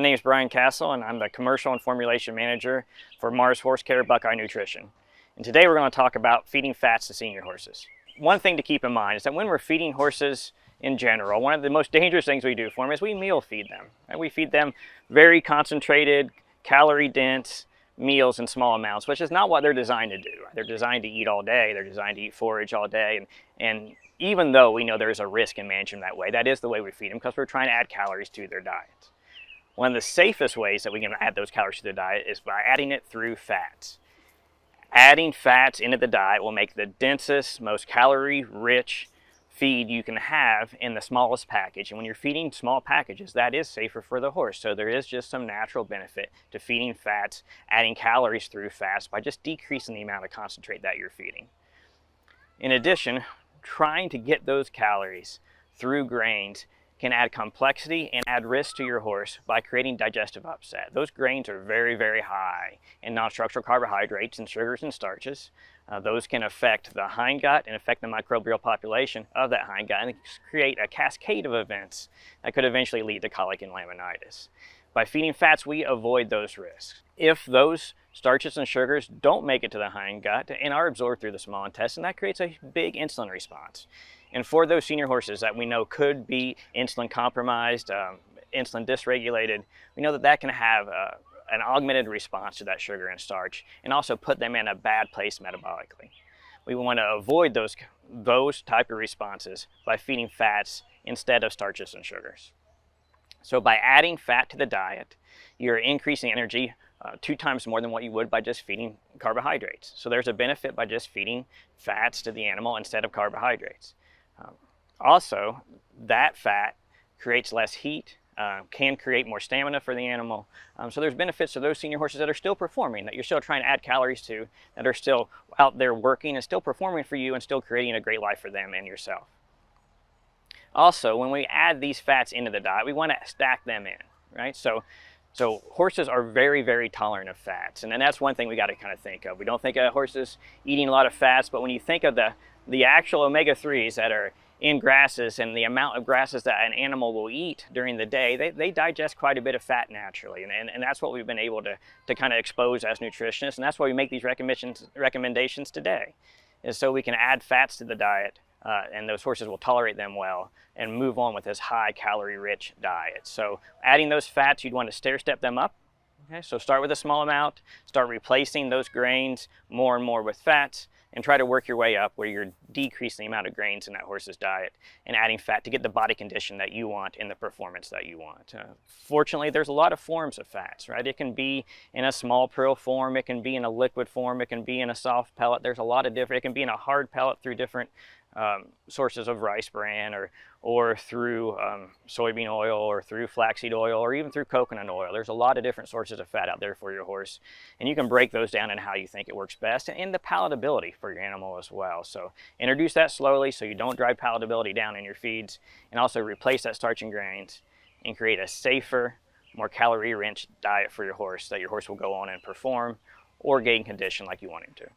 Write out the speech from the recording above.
name is Bryan Cassill, and I'm the Commercial and Formulation Manager for Mars Horse Care Buckeye Nutrition. And today we're going to talk about feeding fats to senior horses. One thing to keep in mind is that when we're feeding horses in general, one of the most dangerous things we do for them is we meal feed them. And we feed them very concentrated, calorie-dense meals in small amounts, which is not what they're designed to do. They're designed to eat all day, they're designed to eat forage all day, and even though we know there's a risk in managing them that way, that is the way we feed them because we're trying to add calories to their diet. One of the safest ways that we can add those calories to the diet is by adding it through fats. Adding fats into the diet will make the densest, most calorie-rich feed you can have in the smallest package. And when you're feeding small packages, that is safer for the horse. So there is just some natural benefit to feeding fats, adding calories through fats by just decreasing the amount of concentrate that you're feeding. In addition, trying to get those calories through grains can add complexity and add risk to your horse by creating digestive upset. Those grains are very, very high in non-structural carbohydrates and sugars and starches. Those can affect the hindgut and affect the microbial population of that hindgut and create a cascade of events that could eventually lead to colic and laminitis. By feeding fats, we avoid those risks. If those starches and sugars don't make it to the hindgut and are absorbed through the small intestine, that creates a big insulin response. And for those senior horses that we know could be insulin compromised, insulin dysregulated, we know that that can have an augmented response to that sugar and starch and also put them in a bad place metabolically. We want to avoid those type of responses by feeding fats instead of starches and sugars. So by adding fat to the diet, you're increasing energy 2 times more than what you would by just feeding carbohydrates. So there's a benefit by just feeding fats to the animal instead of carbohydrates. Also, that fat creates less heat, can create more stamina for the animal. So there's benefits to those senior horses that are still performing, that you're still trying to add calories to, that are still out there working and still performing for you and still creating a great life for them and yourself. Also, when we add these fats into the diet, we want to stack them in, right? So horses are very, very tolerant of fats, and that's one thing we got to kind of think of. We don't think of horses eating a lot of fats, but when you think of the actual omega-3s that are in grasses and the amount of grasses that an animal will eat during the day, they digest quite a bit of fat naturally, and that's what we've been able to kind of expose as nutritionists, and that's why we make these recommendations today, is so we can add fats to the diet, and those horses will tolerate them well and move on with this high calorie-rich diet. So adding those fats, you'd want to stair-step them up. Okay, so start with a small amount, start replacing those grains more and more with fats, and try to work your way up where you're decreasing the amount of grains in that horse's diet and adding fat to get the body condition that you want and the performance that you want. Fortunately, there's a lot of forms of fats, right? It can be in a small pearl form, it can be in a liquid form, it can be in a soft pellet. There's a lot of different, it can be in a hard pellet through different sources of rice bran or through soybean oil or through flaxseed oil or even through coconut oil. There's a lot of different sources of fat out there for your horse, and you can break those down in how you think it works best and the palatability for your animal as well. So introduce that slowly so you don't drive palatability down in your feeds, and also replace that starch and grains and create a safer, more calorie-rich diet for your horse that your horse will go on and perform or gain condition like you want him to.